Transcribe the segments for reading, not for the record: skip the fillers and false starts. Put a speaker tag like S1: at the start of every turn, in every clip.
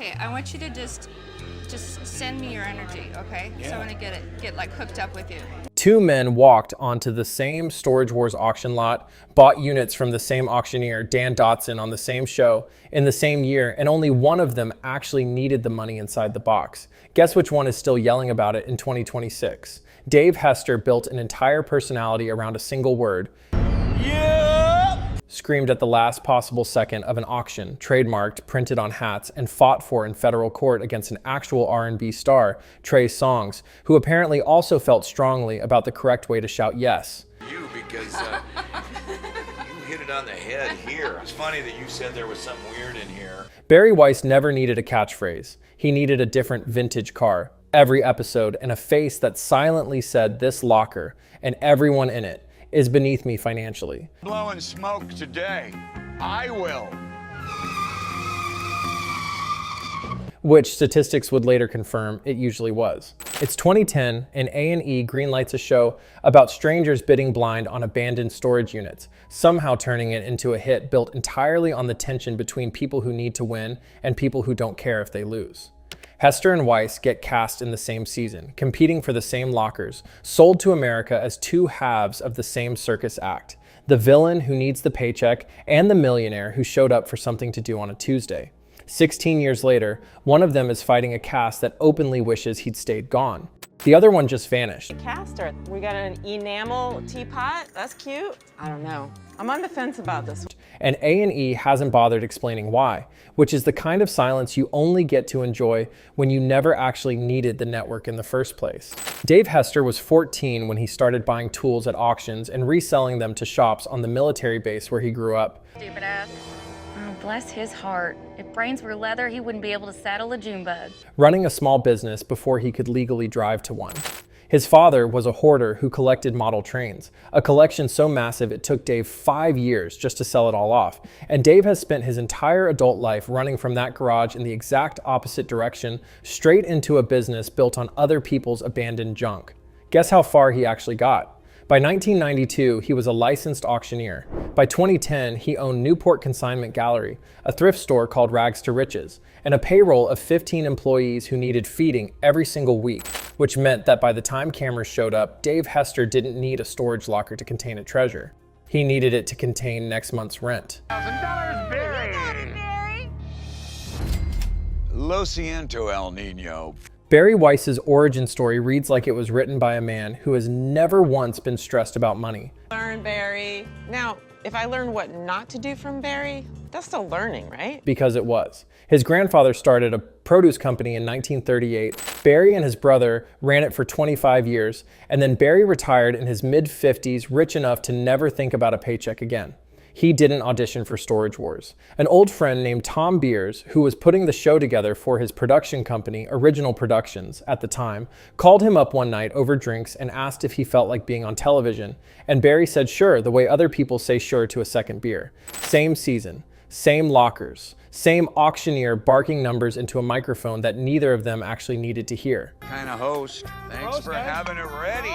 S1: Okay, I want you to just send me your energy, okay? Yeah. So I want to get like hooked up with you.
S2: Two men walked onto the same Storage Wars auction lot, bought units from the same auctioneer, Dan Dotson, on the same show in the same year, and only one of them actually needed the money inside the box. Guess which one is still yelling about it in 2026? Dave Hester built an entire personality around a single word. Screamed at the last possible second of an auction, trademarked, printed on hats, and fought for in federal court against an actual R&B star, Trey Songz, who apparently also felt strongly about the correct way to shout yes.
S3: Because you hit it on the head here. It's funny that you said there was something weird in here.
S2: Barry Weiss never needed a catchphrase. He needed a different vintage car every episode, and a face that silently said, "This locker and everyone in it is beneath me financially."
S4: Blowing smoke today. I will.
S2: Which statistics would later confirm it usually was. It's 2010 and A&E greenlights a show about strangers bidding blind on abandoned storage units, somehow turning it into a hit built entirely on the tension between people who need to win and people who don't care if they lose. Hester and Weiss get cast in the same season, competing for the same lockers, sold to America as two halves of the same circus act: the villain who needs the paycheck and the millionaire who showed up for something to do on a Tuesday. 16 years later, one of them is fighting a cast that openly wishes he'd stayed gone. The other one just vanished.
S5: Caster, we got an enamel teapot. That's cute. I don't know. I'm on the fence about this.
S2: And A&E hasn't bothered explaining why, which is the kind of silence you only get to enjoy when you never actually needed the network in the first place. Dave Hester was 14 when he started buying tools at auctions and reselling them to shops on the military base where he grew up.
S6: Stupid ass. Oh, bless his heart. If brains were leather, he wouldn't be able to saddle a June bug.
S2: Running a small business before he could legally drive to one. His father was a hoarder who collected model trains, a collection so massive it took Dave 5 years just to sell it all off. And Dave has spent his entire adult life running from that garage in the exact opposite direction, straight into a business built on other people's abandoned junk. Guess how far he actually got? By 1992, he was a licensed auctioneer. By 2010, he owned Newport Consignment Gallery, a thrift store called Rags to Riches, and a payroll of 15 employees who needed feeding every single week, which meant that by the time cameras showed up, Dave Hester didn't need a storage locker to contain a treasure. He needed it to contain next month's rent.
S4: $1,000, Barry! Lo siento, El Nino.
S2: Barry Weiss's origin story reads like it was written by a man who has never once been stressed about money.
S5: Learn, Barry. Now, if I learn what not to do from Barry, that's still learning, right?
S2: Because it was. His grandfather started a produce company in 1938. Barry and his brother ran it for 25 years, and then Barry retired in his mid-50s, rich enough to never think about a paycheck again. He didn't audition for Storage Wars. An old friend named Tom Beers, who was putting the show together for his production company, Original Productions, at the time, called him up one night over drinks and asked if he felt like being on television. And Barry said sure, the way other people say sure to a second beer. Same season, same lockers, same auctioneer barking numbers into a microphone that neither of them actually needed to hear.
S4: Kind of host. Thanks for having it ready.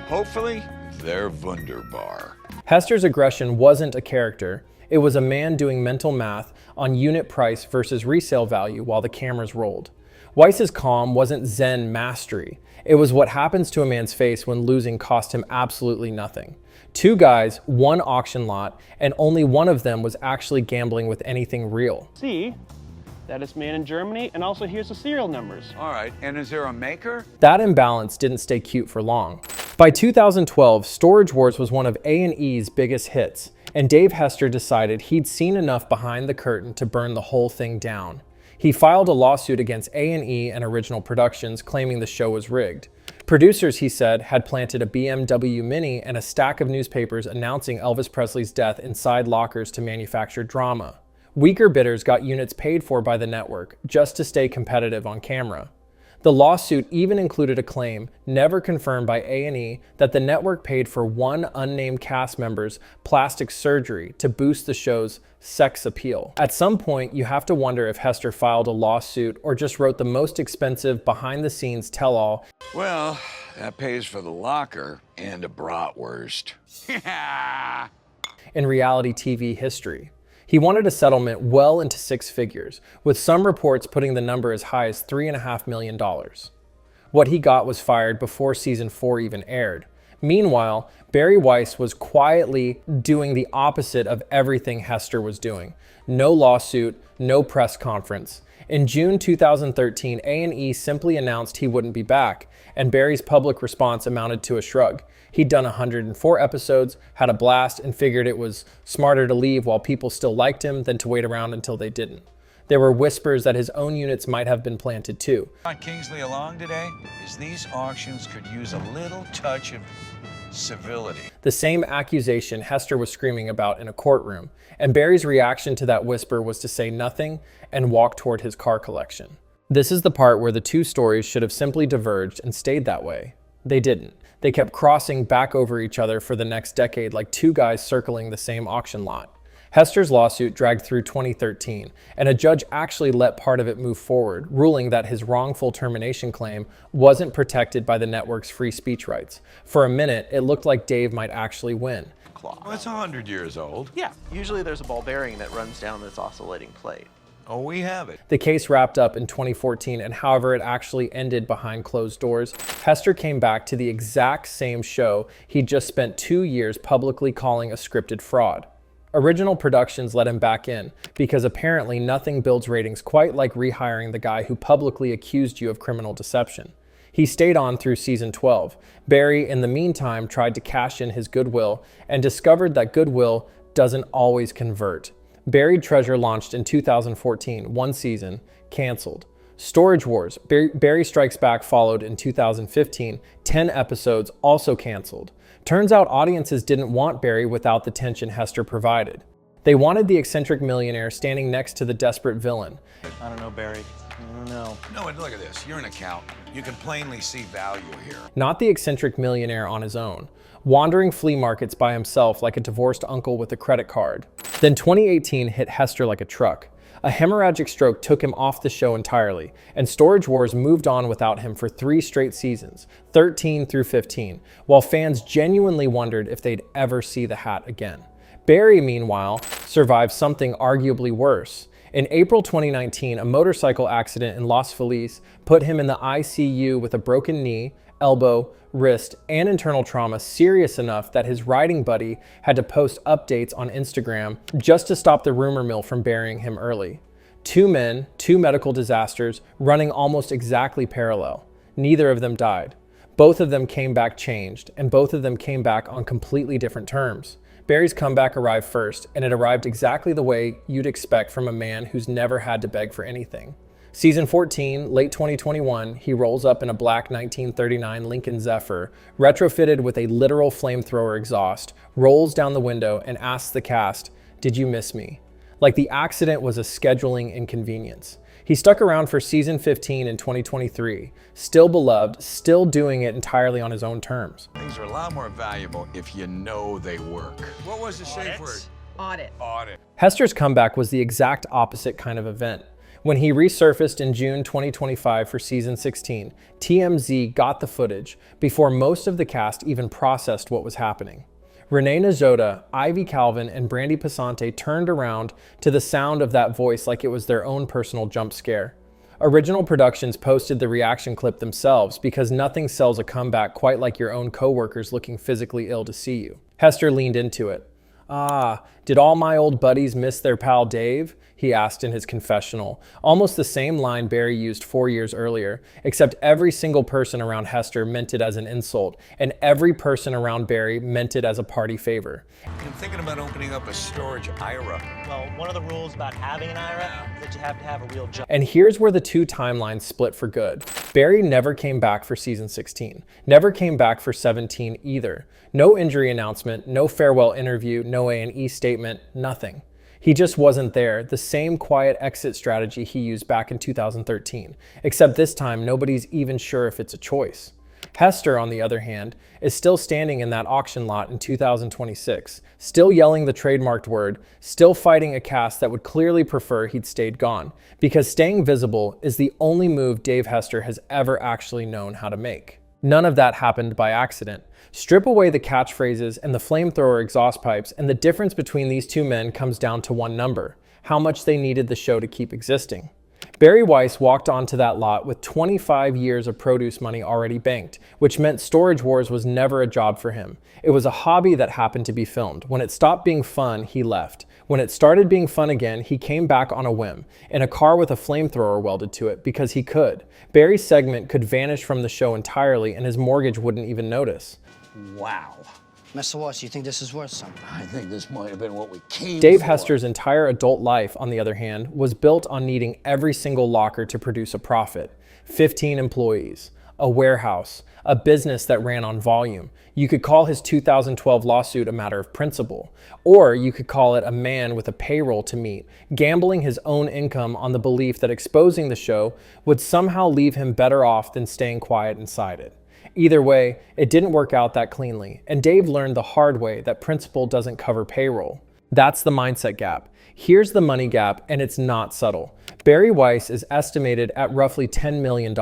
S4: Hopefully, they're wunderbar.
S2: Hester's aggression wasn't a character. It was a man doing mental math on unit price versus resale value while the cameras rolled. Weiss's calm wasn't Zen mastery. It was what happens to a man's face when losing cost him absolutely nothing. Two guys, one auction lot, and only one of them was actually gambling with anything real.
S7: See, that is made in Germany, and also here's the serial numbers.
S4: All right, and is there a maker?
S2: That imbalance didn't stay cute for long. By 2012, Storage Wars was one of A&E's biggest hits, and Dave Hester decided he'd seen enough behind the curtain to burn the whole thing down. He filed a lawsuit against A&E and Original Productions, claiming the show was rigged. Producers, he said, had planted a BMW Mini and a stack of newspapers announcing Elvis Presley's death inside lockers to manufacture drama. Weaker bidders got units paid for by the network just to stay competitive on camera. The lawsuit even included a claim, never confirmed by A&E, that the network paid for one unnamed cast member's plastic surgery to boost the show's sex appeal. At some point, you have to wonder if Hester filed a lawsuit or just wrote the most expensive behind-the-scenes tell-all.
S4: Well, that pays for the locker and a bratwurst.
S2: In reality TV history. He wanted a settlement well into six figures, with some reports putting the number as high as $3.5 million. What he got was fired before season 4 even aired. Meanwhile, Barry Weiss was quietly doing the opposite of everything Hester was doing. No lawsuit, no press conference. In June 2013, A&E simply announced he wouldn't be back, and Barry's public response amounted to a shrug. He'd done 104 episodes, had a blast, and figured it was smarter to leave while people still liked him than to wait around until they didn't. There were whispers that his own units might have been planted too.
S4: Kingsley along today is these auctions could use a little touch of civility.
S2: The same accusation Hester was screaming about in a courtroom, and Barry's reaction to that whisper was to say nothing and walk toward his car collection. This is the part where the two stories should have simply diverged and stayed that way. They didn't. They kept crossing back over each other for the next decade like two guys circling the same auction lot. Hester's lawsuit dragged through 2013, and a judge actually let part of it move forward, ruling that his wrongful termination claim wasn't protected by the network's free speech rights. For a minute, it looked like Dave might actually win.
S4: Well, it's 100 years old.
S8: Yeah, usually there's a ball bearing that runs down this oscillating plate.
S4: Oh, we have it.
S2: The case wrapped up in 2014, and however it actually ended behind closed doors, Hester came back to the exact same show he'd just spent 2 years publicly calling a scripted fraud. Original Productions let him back in because apparently nothing builds ratings quite like rehiring the guy who publicly accused you of criminal deception. He stayed on through season 12. Barry, in the meantime, tried to cash in his goodwill and discovered that goodwill doesn't always convert. Buried Treasure launched in 2014, one season, canceled. Storage Wars, Barry Strikes Back followed in 2015, 10 episodes, also canceled. Turns out audiences didn't want Barry without the tension Hester provided. They wanted the eccentric millionaire standing next to the desperate villain.
S7: I don't know, Barry. I don't know.
S4: No, and look at this. You're an accountant. You can plainly see value here.
S2: Not the eccentric millionaire on his own, wandering flea markets by himself like a divorced uncle with a credit card. Then 2018 hit Hester like a truck. A hemorrhagic stroke took him off the show entirely, and Storage Wars moved on without him for 3 straight seasons, 13 through 15, while fans genuinely wondered if they'd ever see the hat again. Barry, meanwhile, survived something arguably worse. In April 2019, a motorcycle accident in Los Feliz put him in the ICU with a broken knee, elbow, wrist, and internal trauma serious enough that his riding buddy had to post updates on Instagram just to stop the rumor mill from burying him early. 2 men, 2 medical disasters, running almost exactly parallel. Neither of them died. Both of them came back changed, and both of them came back on completely different terms. Barry's comeback arrived first, and it arrived exactly the way you'd expect from a man who's never had to beg for anything. Season 14, late 2021, he rolls up in a black 1939 Lincoln Zephyr, retrofitted with a literal flamethrower exhaust, rolls down the window and asks the cast, "Did you miss me?" Like the accident was a scheduling inconvenience. He stuck around for season 15 in 2023, still beloved, still doing it entirely on his own terms.
S4: Things are a lot more valuable if you know they work. What was the safe word?
S5: Audit.
S4: Audit.
S2: Hester's comeback was the exact opposite kind of event. When he resurfaced in June 2025 for season 16, TMZ got the footage before most of the cast even processed what was happening. Renee Najoda, Ivy Calvin, and Brandy Passante turned around to the sound of that voice like it was their own personal jump scare. Original Productions posted the reaction clip themselves because nothing sells a comeback quite like your own coworkers looking physically ill to see you. Hester leaned into it. "Ah, did all my old buddies miss their pal Dave?" he asked in his confessional. Almost the same line Barry used 4 years earlier, except every single person around Hester meant it as an insult, and every person around Barry meant it as a party favor.
S4: I'm thinking about opening up a storage IRA.
S9: Well, one of the rules about having an IRA is that you have to have a real job.
S2: And here's where the two timelines split for good. Barry never came back for season 16, never came back for 17 either. No injury announcement, no farewell interview, no A&E statement, nothing. He just wasn't there, the same quiet exit strategy he used back in 2013, except this time nobody's even sure if it's a choice. Hester, on the other hand, is still standing in that auction lot in 2026, still yelling the trademarked word, still fighting a cast that would clearly prefer he'd stayed gone, because staying visible is the only move Dave Hester has ever actually known how to make. None of that happened by accident. Strip away the catchphrases and the flamethrower exhaust pipes, and the difference between these two men comes down to one number: how much they needed the show to keep existing. Barry Weiss walked onto that lot with 25 years of produce money already banked, which meant Storage Wars was never a job for him. It was a hobby that happened to be filmed. When it stopped being fun, he left. When it started being fun again, he came back on a whim, in a car with a flamethrower welded to it, because he could. Barry's segment could vanish from the show entirely, and his mortgage wouldn't even notice.
S10: Wow. Mr. Weiss, you think this is worth something?
S3: I think this might have been what we came
S2: Dave
S3: for.
S2: Hester's entire adult life, on the other hand, was built on needing every single locker to produce a profit. 15 employees, a warehouse, a business that ran on volume. You could call his 2012 lawsuit a matter of principle, or you could call it a man with a payroll to meet, gambling his own income on the belief that exposing the show would somehow leave him better off than staying quiet inside it. Either way, it didn't work out that cleanly, and Dave learned the hard way that principle doesn't cover payroll. That's the mindset gap. Here's the money gap, and it's not subtle. Barry Weiss is estimated at roughly $10 million.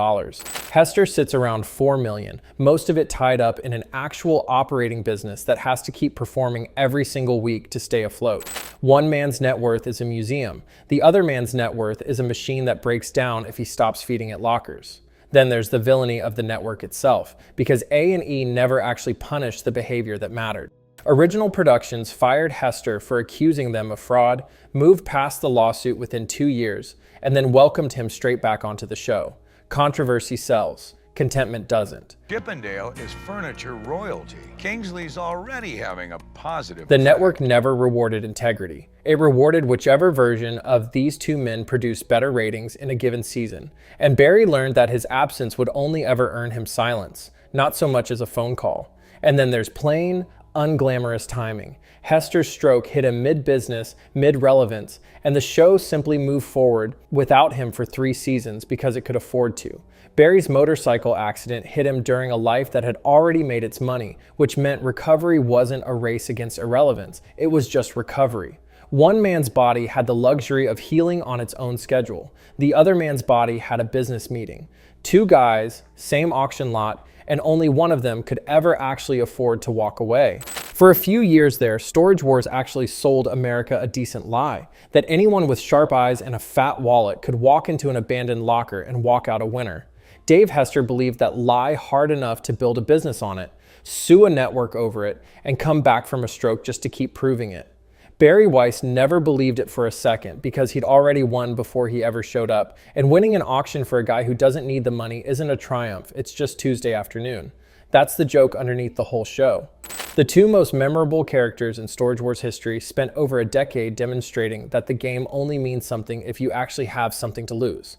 S2: Hester sits around $4 million, most of it tied up in an actual operating business that has to keep performing every single week to stay afloat. One man's net worth is a museum. The other man's net worth is a machine that breaks down if he stops feeding it lockers. Then there's the villainy of the network itself, because A&E never actually punished the behavior that mattered. Original Productions fired Hester for accusing them of fraud, moved past the lawsuit within 2 years, and then welcomed him straight back onto the show. Controversy sells. Contentment doesn't.
S4: Chippendale is furniture royalty. Kingsley's already having a positive
S2: The
S4: effect.
S2: network never rewarded integrity. It rewarded whichever version of these two men produced better ratings in a given season. And Barry learned that his absence would only ever earn him silence, not so much as a phone call. And then there's plain, unglamorous timing. Hester's stroke hit him mid-business, mid-relevance, and the show simply moved forward without him for 3 seasons because it could afford to. Barry's motorcycle accident hit him during a life that had already made its money, which meant recovery wasn't a race against irrelevance, it was just recovery. One man's body had the luxury of healing on its own schedule. The other man's body had a business meeting. 2 guys, same auction lot, and only one of them could ever actually afford to walk away. For a few years there, Storage Wars actually sold America a decent lie, that anyone with sharp eyes and a fat wallet could walk into an abandoned locker and walk out a winner. Dave Hester believed that lie hard enough to build a business on it, sue a network over it, and come back from a stroke just to keep proving it. Barry Weiss never believed it for a second because he'd already won before he ever showed up, and winning an auction for a guy who doesn't need the money isn't a triumph, it's just Tuesday afternoon. That's the joke underneath the whole show. The 2 most memorable characters in Storage Wars history spent over a decade demonstrating that the game only means something if you actually have something to lose.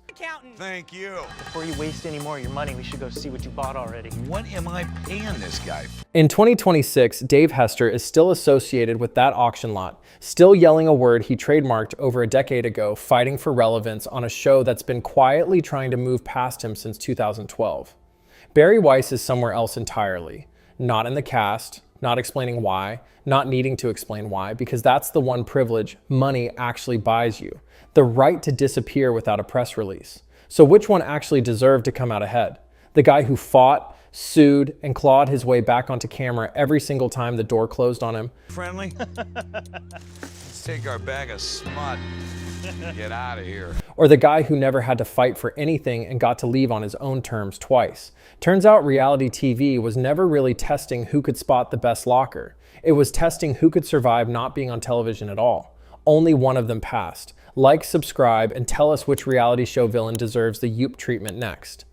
S4: Thank you.
S9: Before you waste any more of your money, we should go see what you bought already.
S4: What am I paying this guy?
S2: In 2026, Dave Hester is still associated with that auction lot, still yelling a word he trademarked over a decade ago, fighting for relevance on a show that's been quietly trying to move past him since 2012. Barry Weiss is somewhere else entirely, not in the cast, not explaining why, not needing to explain why, because that's the one privilege money actually buys you, the right to disappear without a press release. So which one actually deserved to come out ahead? The guy who fought, sued, and clawed his way back onto camera every single time the door closed on him?
S4: Friendly? Let's take our bag of smut and get out of here.
S2: Or the guy who never had to fight for anything and got to leave on his own terms twice? Turns out reality TV was never really testing who could spot the best locker. It was testing who could survive not being on television at all. Only one of them passed. Like, subscribe, and tell us which reality show villain deserves the YUUUP treatment next.